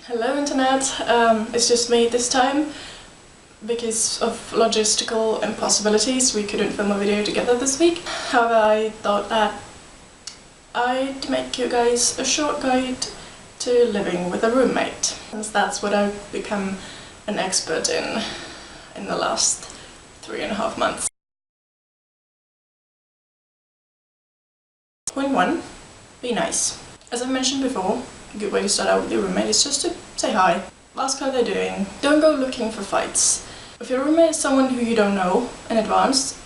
Hello internet, it's just me this time. Because of logistical impossibilities we couldn't film a video together this week. However, I thought that I'd make you guys a short guide to living with a roommate, since that's what I've become an expert in the last 3.5 months. Point 1. Be nice. As I mentioned before, a good way to start out with your roommate is just to say hi. Ask how they're doing. Don't go looking for fights. If your roommate is someone who you don't know in advance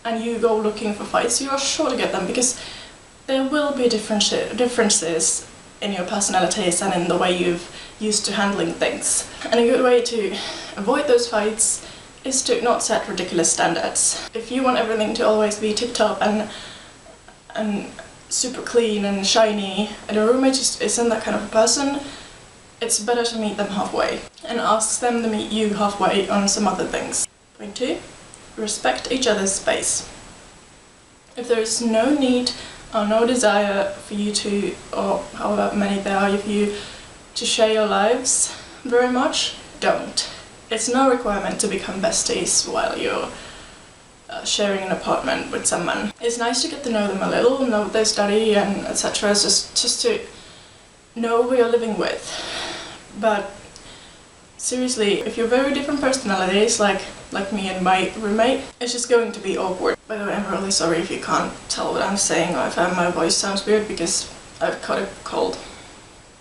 and you go looking for fights, you are sure to get them, because there will be differences in your personalities and in the way you've used to handling things. And a good way to avoid those fights is to not set ridiculous standards. If you want everything to always be tip-top and super clean and shiny, and a roommate just isn't that kind of a person, it's better to meet them halfway and ask them to meet you halfway on some other things. Point 2. Respect each other's space. If there is no need or no desire for you to, or however many there are of you, to share your lives very much, don't. It's no requirement to become besties while you're sharing an apartment with someone. It's nice to get to know them a little, know what they study and etc. Just to know who you're living with. But seriously, if you're very different personalities, like me and my roommate, it's just going to be awkward. By the way, I'm really sorry if you can't tell what I'm saying or if my voice sounds weird, because I've caught a cold.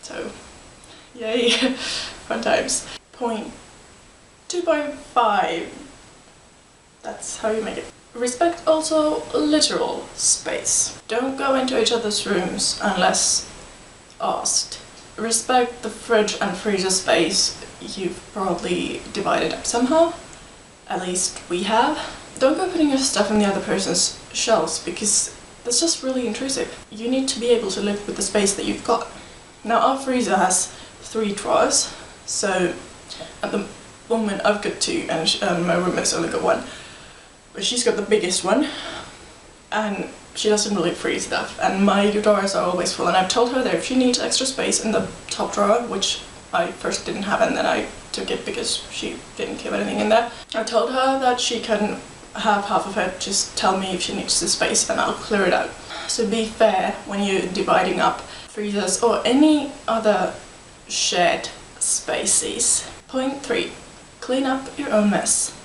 So, yay, fun times. Point 2.5. That's how you make it. Respect also literal space. Don't go into each other's rooms unless asked. Respect the fridge and freezer space. You've probably divided up somehow. At least we have. Don't go putting your stuff in the other person's shelves, because that's just really intrusive. You need to be able to live with the space that you've got. Now, our freezer has 3 drawers, so at the moment I've got 2 and my roommate's only got 1. But she's got the biggest one, and she doesn't really freeze stuff, and my drawers are always full, and I've told her that if she needs extra space in the top drawer, which I first didn't have and then I took it because she didn't keep anything in there, I told her that she can have half of it, just tell me if she needs the space and I'll clear it out. So be fair when you're dividing up freezers or any other shared spaces. Point 3. Clean up your own mess.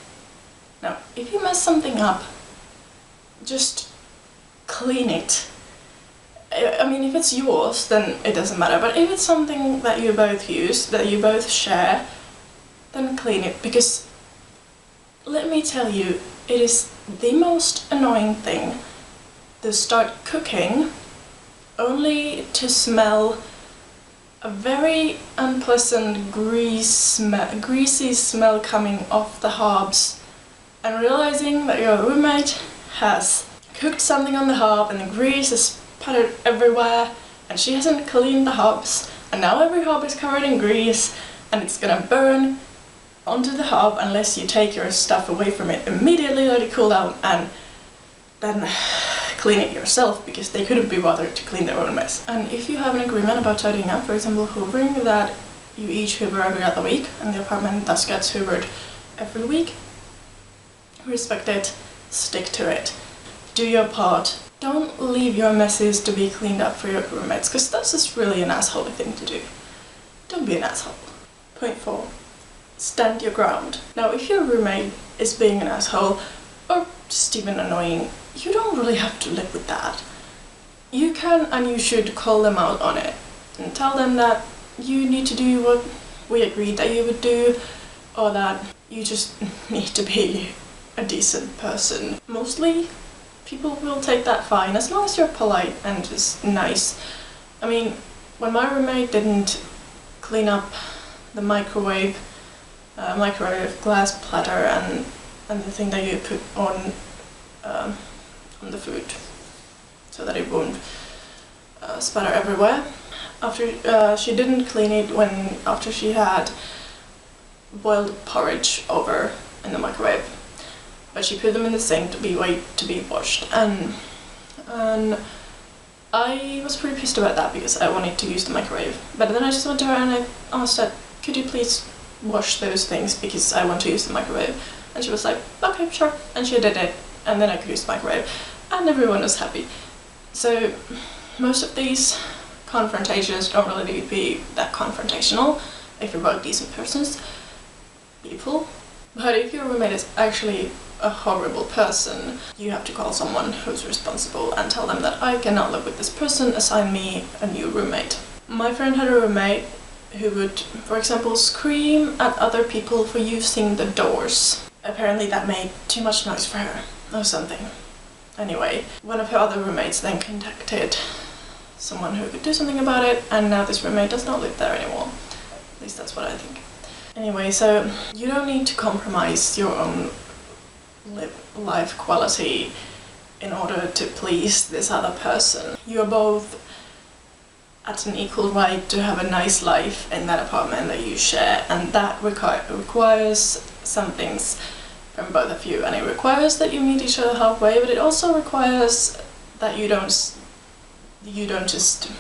Now, if you mess something up, just clean it. I mean, if it's yours, then it doesn't matter, but if it's something that you both use, that you both share, then clean it, because let me tell you, it is the most annoying thing to start cooking only to smell a very unpleasant greasy smell coming off the hobs, and realizing that your roommate has cooked something on the hob and the grease is spattered everywhere and she hasn't cleaned the hobs, and now every hob is covered in grease and it's gonna burn onto the hob unless you take your stuff away from it immediately, let it cool down, and then clean it yourself, because they couldn't be bothered to clean their own mess. And if you have an agreement about tidying up, for example hoovering, that you each hoover every other week and the apartment thus gets hoovered every week, respect it, stick to it, do your part. Don't leave your messes to be cleaned up for your roommates, because that's just really an asshole thing to do. Don't be an asshole. Point 4. Stand your ground. Now, if your roommate is being an asshole, or just even annoying, you don't really have to live with that. You can and you should call them out on it and tell them that you need to do what we agreed that you would do, or that you just need to be a decent person. Mostly people will take that fine, as long as you're polite and just nice. I mean, when my roommate didn't clean up the microwave glass platter and the thing that you put on the food so that it won't spatter everywhere, after she didn't clean it after she had boiled porridge over in the microwave, but she put them in the sink to be washed, and I was pretty pissed about that because I wanted to use the microwave. But then I just went to her and I asked her, could you please wash those things because I want to use the microwave? And she was like, okay, sure. And she did it, and then I could use the microwave, and everyone was happy. So most of these confrontations don't really need to be that confrontational if you're both decent people. But if your roommate is actually a horrible person, you have to call someone who's responsible and tell them that I cannot live with this person, assign me a new roommate. My friend had a roommate who would, for example, scream at other people for using the doors. Apparently that made too much noise for her, or something. Anyway, one of her other roommates then contacted someone who could do something about it, and now this roommate does not live there anymore. At least that's what I think. Anyway, so you don't need to compromise your own life quality in order to please this other person. You're both at an equal right to have a nice life in that apartment that you share, and that requires some things from both of you, and it requires that you meet each other halfway, but it also requires that you don't just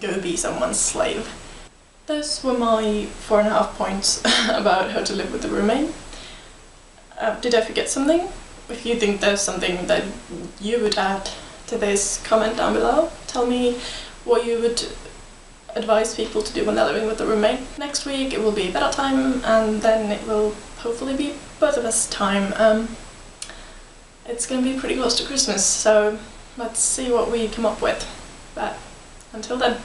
go be someone's slave. Those were my 4.5 points about how to live with a roommate. Did I forget something? If you think there's something that you would add to this, comment down below. Tell me what you would advise people to do when they're living with a roommate. Next week it will be better time, and then it will hopefully be both of us time. It's gonna be pretty close to Christmas, so let's see what we come up with. But until then.